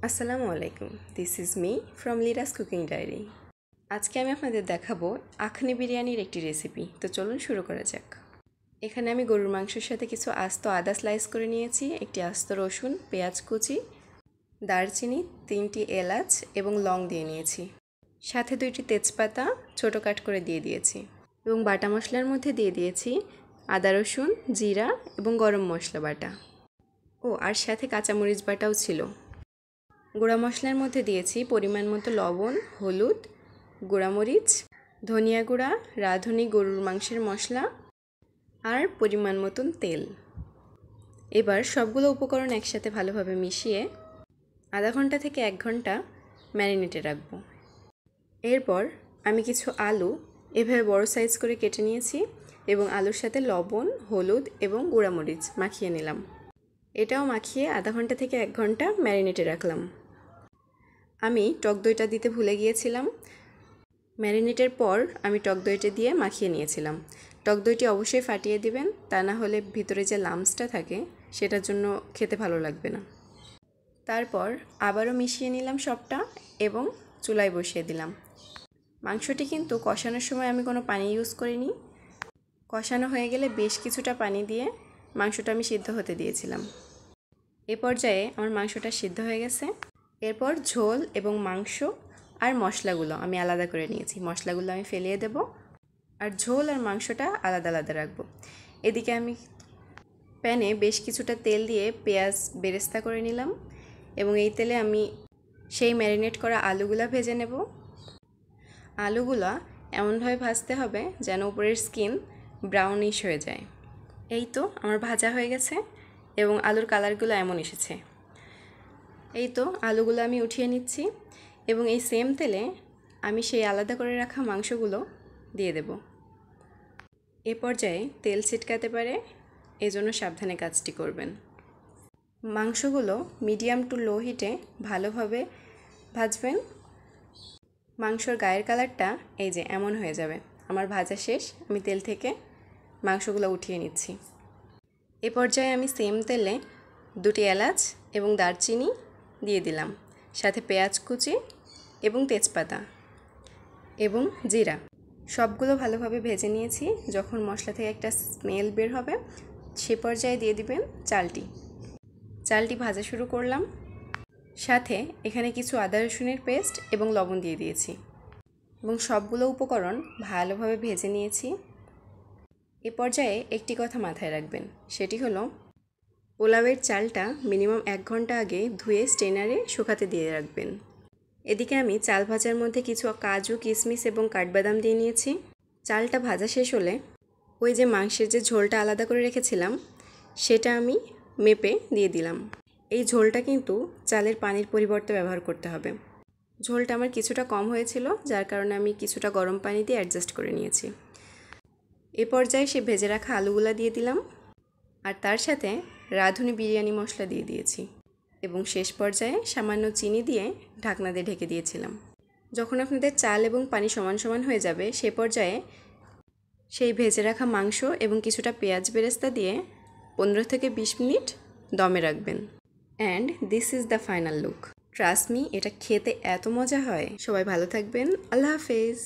আসসালামু আলাইকুম, this is me from Lira's cooking diary. আজকে আমি আপনাদের দেখাবো আখনি বিরিয়ানির একটি রেসিপি। তো চলুন শুরু করা যাক। এখানে আমি গরুর মাংসের সাথে কিছু আস্ত আদা স্লাইস করে নিয়েছি, একটি আস্ত রসুন, পেঁয়াজ কুচি, দারচিনি, 3টি এলাচ এবং লং দিয়ে নিয়েছি। সাথে 2টি তেজপাতা ছোটো কাট করে দিয়ে দিয়েছি এবং বাটা মশলার মধ্যে দিয়ে দিয়েছি আদা রসুন, জিরা এবং গরম মশলা বাটা। আর সাথে কাঁচামরিচ বাটাও ছিল। গুঁড়া মশলার মধ্যে দিয়েছি পরিমাণ মতো লবণ, হলুদ, গুঁড়ামরিচ, ধনিয়া গুঁড়া, রাঁধুনি গরুর মাংসের মশলা আর পরিমাণ মতন তেল। এবার সবগুলো উপকরণ একসাথে ভালোভাবে মিশিয়ে আধা ঘন্টা থেকে 1 ঘন্টা ম্যারিনেটে রাখবো। এরপর আমি কিছু আলু এভাবে বড় সাইজ করে কেটে নিয়েছি এবং আলুর সাথে লবণ, হলুদ এবং গুঁড়ামরিচ মাখিয়ে নিলাম। এটাও মাখিয়ে আধা ঘন্টা থেকে 1 ঘন্টা ম্যারিনেটে রাখলাম। আমি টক দইটা দিতে ভুলে গিয়েছিলাম। ম্যারিনেটের পর আমি টক দইটা দিয়ে মাখিয়ে নিয়েছিলাম। টক দইটি অবশ্যই ফাটিয়ে দিবেন, তা না হলে ভিতরে যে লামসটা থাকে সেটার জন্য খেতে ভালো লাগবে না। তারপর আবারও মিশিয়ে নিলাম সবটা এবং চুলায় বসিয়ে দিলাম। মাংসটি কিন্তু কষানোর সময় আমি কোনো পানি ইউজ করিনি। কষানো হয়ে গেলে বেশ কিছুটা পানি দিয়ে মাংসটা আমি সিদ্ধ হতে দিয়েছিলাম। এ পর্যায়ে আমার মাংসটা সিদ্ধ হয়ে গেছে। এরপর ঝোল এবং মাংস আর মশলাগুলো আমি আলাদা করে নিয়েছি। মশলাগুলো আমি ফেলিয়ে দেব আর ঝোল আর মাংসটা আলাদা আলাদা রাখবো। এদিকে আমি প্যানে বেশ কিছুটা তেল দিয়ে পেঁয়াজ বেরেস্তা করে নিলাম এবং এই তেলে আমি সেই ম্যারিনেট করা আলুগুলা ভেজে নেব। আলুগুলা এমনভাবে ভাজতে হবে যেন উপরের স্কিন ব্রাউনিশ হয়ে যায়। এই তো আমার ভাজা হয়ে গেছে এবং আলুর কালারগুলো এমন এসেছে। এই তো আলুগুলো আমি উঠিয়ে নিচ্ছি এবং এই সেম তেলে আমি সেই আলাদা করে রাখা মাংসগুলো দিয়ে দেব। এ পর্যায়ে তেল ছিটকাতে পারে, এজন্য সাবধানে কাজটি করবেন। মাংসগুলো মিডিয়াম টু লো হিটে ভালোভাবে ভাজবেন। মাংসর গায়ের কালারটা এই যে এমন হয়ে যাবে। আমার ভাজা শেষ, আমি তেল থেকে মাংসগুলো উঠিয়ে নিচ্ছি। এ পর্যায়ে আমি সেম তেলে 2টি এলাচ এবং দারচিনি দিয়ে দিলাম, সাথে পেঁয়াজ কুচি এবং তেজপাতা এবং জিরা। সবগুলো ভালোভাবে ভেজে নিয়েছি। যখন মশলা থেকে একটা স্মেল বের হবে সে পর্যায়ে দিয়ে দিবেন চালটি ভাজা শুরু করলাম। সাথে এখানে কিছু আদা রসুনের পেস্ট এবং লবণ দিয়ে দিয়েছি এবং সবগুলো উপকরণ ভালোভাবে ভেজে নিয়েছি। এ পর্যায়ে একটি কথা মাথায় রাখবেন, সেটি হলো পোলাওয়ের চালটা মিনিমাম 1 ঘন্টা আগে ধুয়ে স্ট্রেনারে শুকাতে দিয়ে রাখবেন। এদিকে আমি চাল ভাজার মধ্যে কিছু কাজু, কিশমিশ এবং কাঠবাদাম দিয়ে নিয়েছি। চালটা ভাজা শেষ হলে ওই যে মাংসের যে ঝোলটা আলাদা করে রেখেছিলাম সেটা আমি মেপে দিয়ে দিলাম। এই ঝোলটা কিন্তু চালের পানির পরিবর্তে ব্যবহার করতে হবে। ঝোলটা আমার কিছুটা কম হয়েছিল, যার কারণে আমি কিছুটা গরম পানি দিয়ে অ্যাডজাস্ট করে নিয়েছি। এ পর্যায়ে সে ভেজে রাখা আলুগুলা দিয়ে দিলাম আর তার সাথে রাঁধুনি বিরিয়ানি মশলা দিয়ে দিয়েছি এবং শেষ পর্যায়ে সামান্য চিনি দিয়ে ঢাকনা দিয়ে ঢেকে দিয়েছিলাম। যখন আপনাদের চাল এবং পানি সমান সমান হয়ে যাবে সে পর্যায়ে সেই ভেজে রাখা মাংস এবং কিছুটা পেঁয়াজ বেরেস্তা দিয়ে 15 থেকে 20 মিনিট দমে রাখবেন। And this is the final look. Trust me, এটা খেতে এত মজা হয়। সবাই ভালো থাকবেন। আল্লাহ হাফেজ।